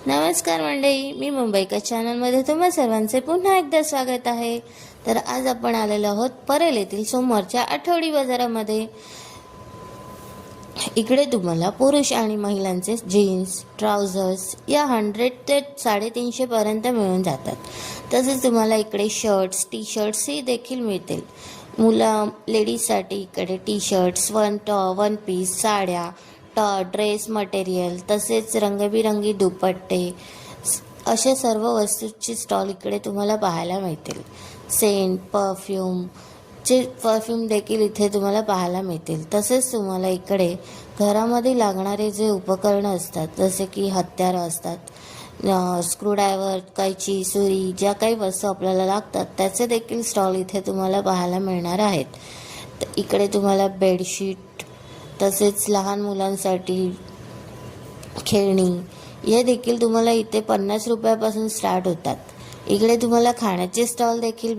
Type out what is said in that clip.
नमस्कार मंडळी, मी मुंबईकर चॅनलमध्ये तुम्हा सर्वांचे पुन्हा एकदा स्वागत आहे। तर आज आपण आलेलो आहोत परेल येथील सोमवारच्या आठवडी बाजारामध्ये। इकडे तुम्हाला पुरुष आणि महिलांचे जीन्स, ट्राउझर्स या 100 ते 350 पर्यंत मिळून जातात। तसेच तुम्हाला इकडे शर्ट्स, टी शर्ट्स ही देखील मिळतील। लेडीजसाठी इकडे टी शर्ट्स, वन पीस, साड्या, ड्रेस मटेरियल, तसेच रंगबिरंगी दुपट्टे अशा सर्व वस्तूंची स्टॉल इकडे तुम्हाला पाहायला मिळतील। सेंट, परफ्यूम देखील इथे तुम्हाला पाहायला मिळतील। तसेच तुम्हाला इकडे घरामध्ये लागणारे जे उपकरणं असतात, जसे की हत्यारं असतात, स्क्रूड्रायव्हर, कैची, सुरी, ज्या काही वस्तू आपल्याला लागतात त्याचे देखील स्टॉल इथे तुम्हाला पाहायला मिळणार आहेत। इकडे तुम्हाला बेडशीट, तसेच लहान मुलांसाठी खेळणी हे देखील तुम्हाला इथे 50 रुपयापासून स्टार्ट होतात। इकडे तुम्हाला खाण्याचे स्टॉल देखील